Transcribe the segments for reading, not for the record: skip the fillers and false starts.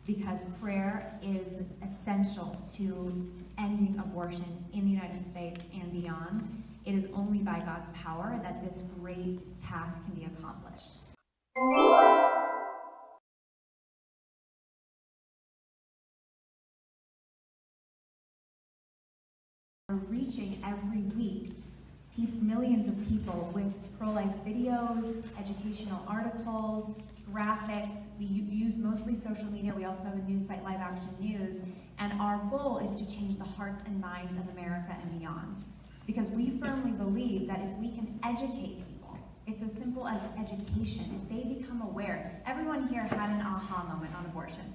because prayer is essential to ending abortion in the United States and beyond. It is only by God's power that this great task can be accomplished. We're reaching every week millions of people with pro-life videos, educational articles, graphics. We use mostly social media. We also have a news site, Live Action News, and our goal is to change the hearts and minds of America and beyond. Because we firmly believe that if we can educate people, it's as simple as education. If they become aware, everyone here had an aha moment on abortion,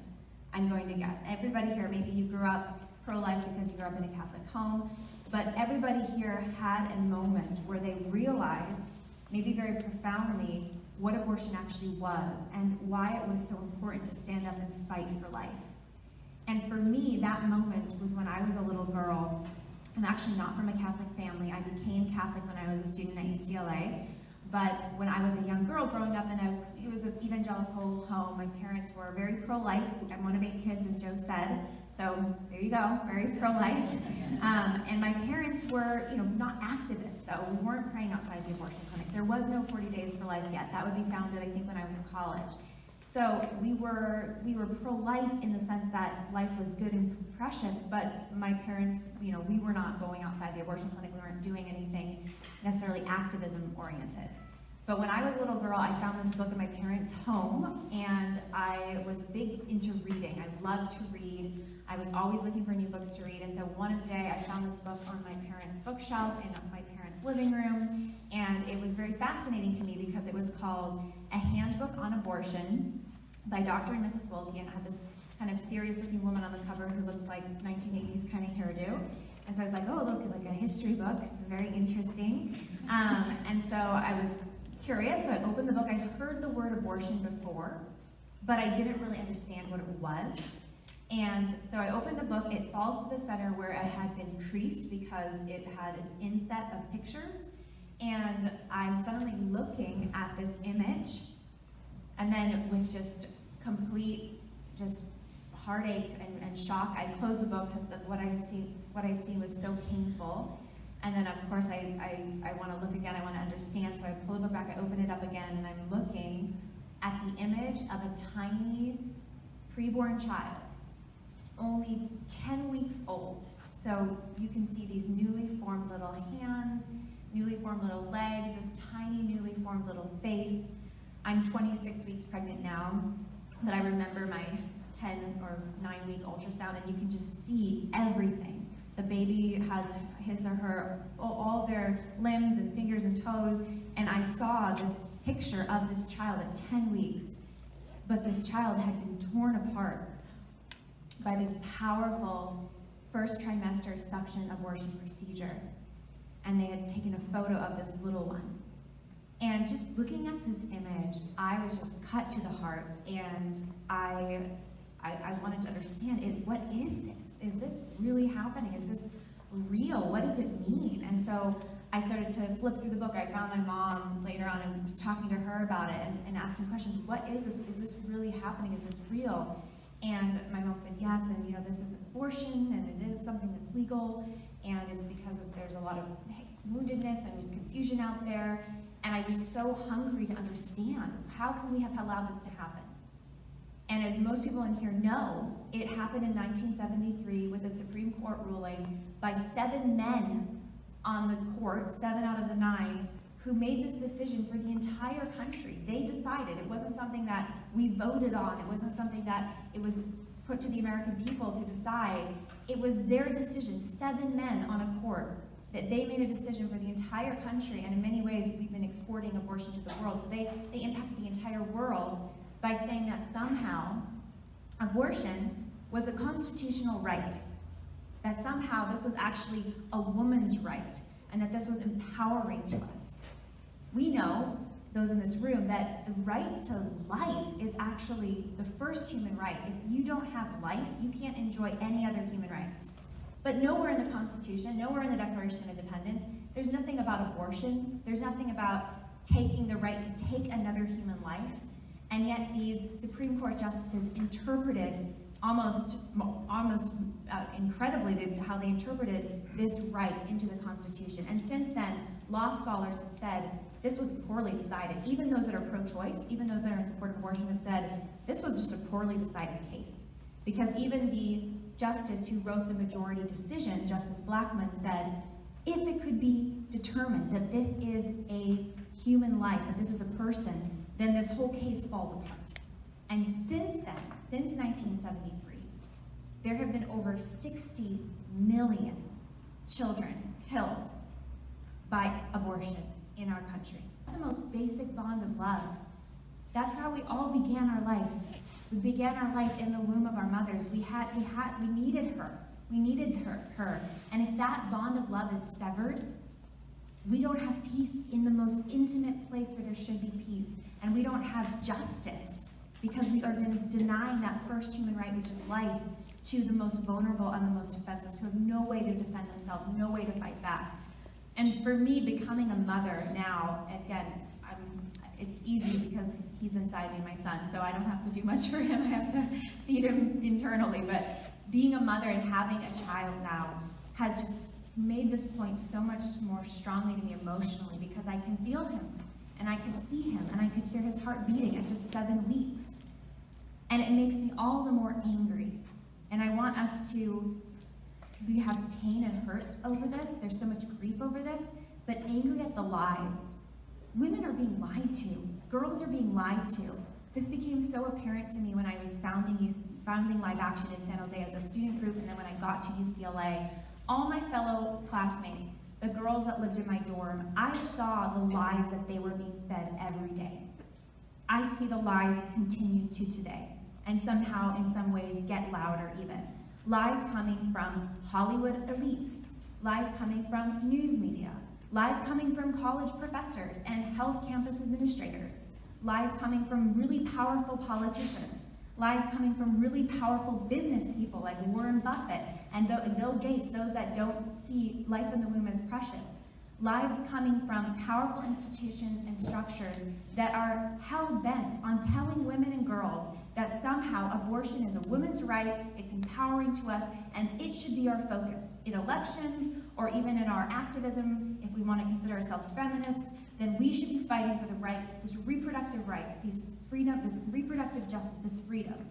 I'm going to guess. Everybody here, maybe you grew up pro-life because you grew up in a Catholic home, but everybody here had a moment where they realized, maybe very profoundly, what abortion actually was and why it was so important to stand up and fight for life. And for me, that moment was when I was a little girl. I'm actually not from a Catholic family. I became Catholic when I was a student at UCLA. But when I was a young girl growing up in it was an evangelical home, my parents were very pro-life. I'm one of 8 kids, as Joe said. So there you go, very pro-life. And my parents were, not activists though. We weren't praying outside the abortion clinic. There was no 40 Days for Life yet. That would be founded, I think, when I was in college. So we were pro-life in the sense that life was good and precious, but my parents, we were not going outside the abortion clinic. We weren't doing anything necessarily activism oriented. But when I was a little girl, I found this book in my parents' home, and I was big into reading. I loved to read. I was always looking for new books to read, and so one day I found this book on my parents' bookshelf in my parents' living room, and it was very fascinating to me because it was called A Handbook on Abortion by Dr. and Mrs. Wilkie, and it had this kind of serious-looking woman on the cover who looked like 1980s kind of hairdo. And so I was like, oh, look, like a history book, very interesting. And so I was curious, so I opened the book. I'd heard the word abortion before, but I didn't really understand what it was. And so I opened the book. It falls to the center where it had been creased because it had an inset of pictures. And I'm suddenly looking at this image, and then with just complete heartache and shock, I closed the book because of what I had seen. What I had seen was so painful. And then, of course, I want to look again. I want to understand. So I pull the book back. I open it up again, and I'm looking at the image of a tiny preborn child, only 10 weeks old. So you can see these newly formed little hands, newly formed little legs, this tiny newly formed little face. I'm 26 weeks pregnant now, but I remember my 10 or 9-week ultrasound, and you can just see everything. The baby has his or her, all their limbs and fingers and toes, and I saw this picture of this child at 10 weeks, but this child had been torn apart by this powerful first trimester suction abortion procedure, and they had taken a photo of this little one. And just looking at this image, I was just cut to the heart, and I wanted to understand it. What is this? Is this really happening? Is this real? What does it mean? And so I started to flip through the book. I found my mom later on and was talking to her about it and asking questions. What is this? Is this really happening? Is this real? And my mom said yes, and this is abortion, and it is something that's legal, and it's because there's a lot of woundedness and confusion out there. And I was so hungry to understand, how can we have allowed this to happen? And as most people in here know, it happened in 1973 with a Supreme Court ruling by 7 men on the court, 7 out of the 9, who made this decision for the entire country. They decided. It wasn't something that we voted on. It wasn't something that it was put to the American people to decide. It was their decision, 7 men on a court, that they made a decision for the entire country, and in many ways we've been exporting abortion to the world. So they impacted the entire world by saying that somehow abortion was a constitutional right, that somehow this was actually a woman's right, and that this was empowering to us. We know, those in this room, that the right to life is actually the first human right. If you don't have life, you can't enjoy any other human rights. But nowhere in the Constitution, nowhere in the Declaration of Independence, there's nothing about abortion. There's nothing about taking the right to take another human life. And yet these Supreme Court justices interpreted almost incredibly how they interpreted this right into the Constitution. And since then, law scholars have said this was poorly decided. Even those that are pro-choice, even those that are in support of abortion have said this was just a poorly decided case. Because even the justice who wrote the majority decision, Justice Blackmun, said, if it could be determined that this is a human life, that this is a person, then this whole case falls apart. And since then, since 1973, there have been over 60 million children killed by abortion in our country. The most basic bond of love. That's how we all began our life. We began our life in the womb of our mothers. We needed her. We needed her. And if that bond of love is severed, we don't have peace in the most intimate place where there should be peace. And we don't have justice because we are denying that first human right, which is life, to the most vulnerable and the most defenseless, who have no way to defend themselves, no way to fight back. And for me, becoming a mother now, again, it's easy because he's inside me, my son, so I don't have to do much for him. I have to feed him internally. But being a mother and having a child now has just made this point so much more strongly to me emotionally, because I can feel him, and I can see him, and I could hear his heart beating at just 7 weeks. And it makes me all the more angry. And I want us to, we have pain and hurt over this, there's so much grief over this, but angry at the lies. Women are being lied to. Girls are being lied to. This became so apparent to me when I was founding Live Action in San Jose as a student group, and then when I got to UCLA, all my fellow classmates, the girls that lived in my dorm, I saw the lies that they were being fed every day. I see the lies continue to today, and somehow, in some ways, get louder even. Lies coming from Hollywood elites, lies coming from news media, lies coming from college professors and health campus administrators, lies coming from really powerful politicians, lies coming from really powerful business people like Warren Buffett and Bill Gates, those that don't see life in the womb as precious. Lies coming from powerful institutions and structures that are hell-bent on telling women and girls that somehow abortion is a woman's right, it's empowering to us, and it should be our focus. In elections, or even in our activism, if we want to consider ourselves feminists, then we should be fighting for the right, this reproductive rights, these freedom, this reproductive justice, this freedom.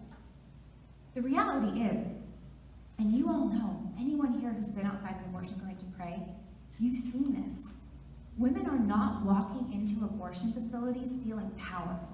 The reality is, and you all know, anyone here who's been outside an abortion clinic to pray, you've seen this. Women are not walking into abortion facilities feeling powerful.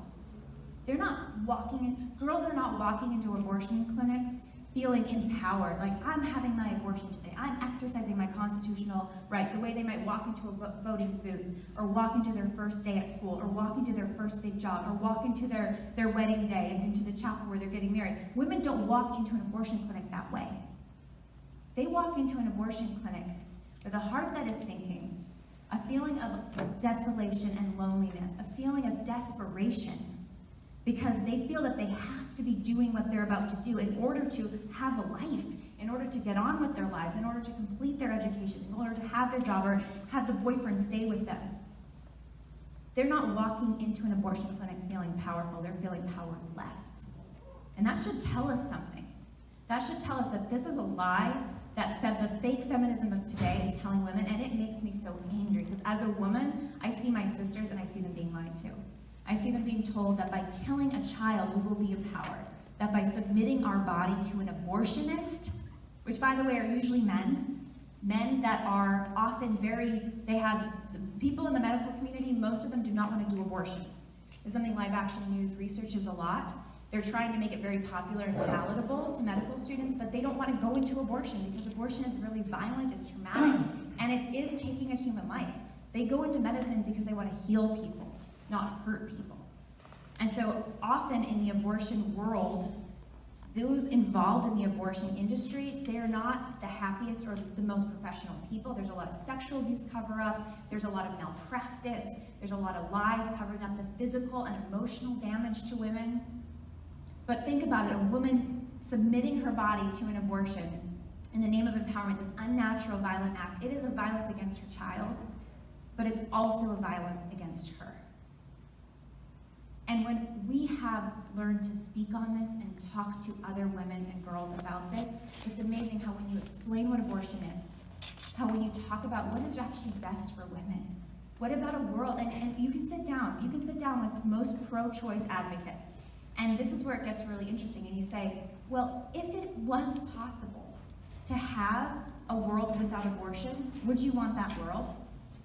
They're not walking in, girls are not walking into abortion clinics feeling empowered, like I'm having my abortion today, I'm exercising my constitutional right, the way they might walk into a voting booth, or walk into their first day at school, or walk into their first big job, or walk into their wedding day and into the chapel where they're getting married. Women don't walk into an abortion clinic that way. They walk into an abortion clinic with a heart that is sinking, a feeling of desolation and loneliness, a feeling of desperation, because they feel that they have to be doing what they're about to do in order to have a life, in order to get on with their lives, in order to complete their education, in order to have their job, or have the boyfriend stay with them. They're not walking into an abortion clinic feeling powerful, they're feeling powerless. And that should tell us something. That should tell us that this is a lie that the fake feminism of today is telling women, and it makes me so angry, because as a woman, I see my sisters and I see them being lied to. I see them being told that by killing a child, we will be empowered. That by submitting our body to an abortionist, which by the way are usually men that are often people in the medical community, most of them do not want to do abortions. It's something Live Action News researches a lot. They're trying to make it very popular and palatable to medical students, but they don't want to go into abortion because abortion is really violent, it's traumatic, and it is taking a human life. They go into medicine because they want to heal people, not hurt people. And so often in the abortion world, those involved in the abortion industry, they're not the happiest or the most professional people. There's a lot of sexual abuse cover-up, there's a lot of malpractice, there's a lot of lies covering up the physical and emotional damage to women. But think about it, a woman submitting her body to an abortion in the name of empowerment, this unnatural violent act, it is a violence against her child, but it's also a violence against her. And when we have learned to speak on this and talk to other women and girls about this, it's amazing how when you explain what abortion is, how when you talk about what is actually best for women, what about a world, and you can sit down with most pro-choice advocates, and this is where it gets really interesting, and you say, well, if it was possible to have a world without abortion, would you want that world?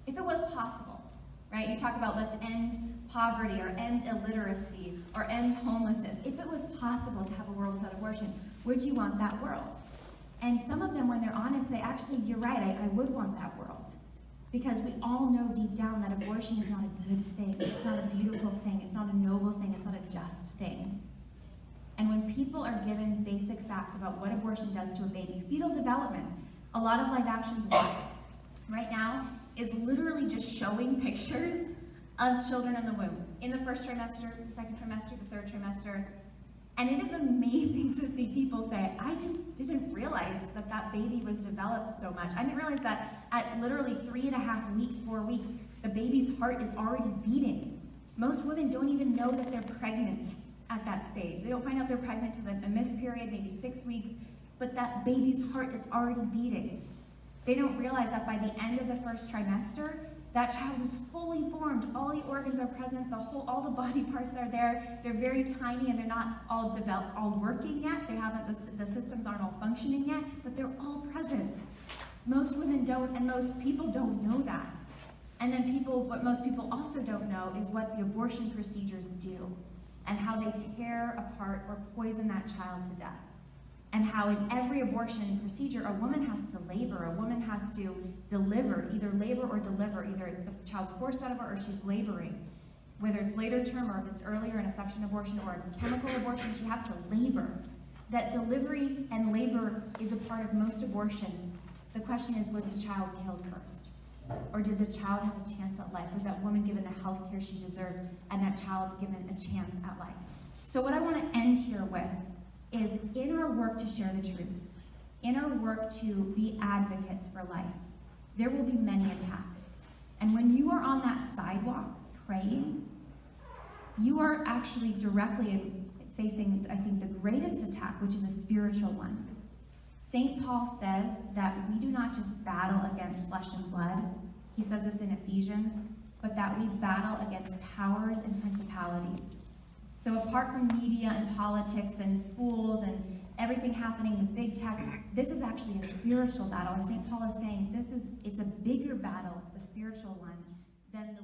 If it was possible, right? You talk about let's end poverty or end illiteracy or end homelessness. If it was possible to have a world without abortion, would you want that world? And some of them, when they're honest, say, actually, you're right, I would want that world. Because we all know deep down that abortion is not a good thing, it's not a beautiful thing, it's not a noble thing, it's not a just thing. And when people are given basic facts about what abortion does to a baby, fetal development, a lot of Live Action's work right now is literally just showing pictures of children in the womb, in the first trimester, the second trimester, the third trimester. And it is amazing to see people say, I just didn't realize that that baby was developed so much. I didn't realize that at literally 3.5 weeks, 4 weeks, the baby's heart is already beating. Most women don't even know that they're pregnant at that stage. They don't find out they're pregnant till a missed period, maybe 6 weeks, but that baby's heart is already beating. They don't realize that by the end of the first trimester, that child is fully formed. All the organs are present. All the body parts are there. They're very tiny, and they're not all developed, all working yet. They haven't. The systems aren't all functioning yet, but they're all present. Most women don't, and most people don't know that. And then what most people also don't know is what the abortion procedures do, and how they tear apart or poison that child to death. And how in every abortion procedure, a woman has to labor, a woman has to deliver, either labor or deliver, either the child's forced out of her or she's laboring. Whether it's later term or if it's earlier in a suction abortion or a chemical abortion, she has to labor. That delivery and labor is a part of most abortions. The question is, was the child killed first? Or did the child have a chance at life? Was that woman given the health care she deserved and that child given a chance at life? So what I want to end here with is in our work to share the truth, in our work to be advocates for life, there will be many attacks. And when you are on that sidewalk praying, you are actually directly facing, I think, the greatest attack, which is a spiritual one. St. Paul says that we do not just battle against flesh and blood, he says this in Ephesians, but that we battle against powers and principalities. So apart from media and politics and schools and everything happening with big tech, this is actually a spiritual battle. And St. Paul is saying it's a bigger battle, the spiritual one, than the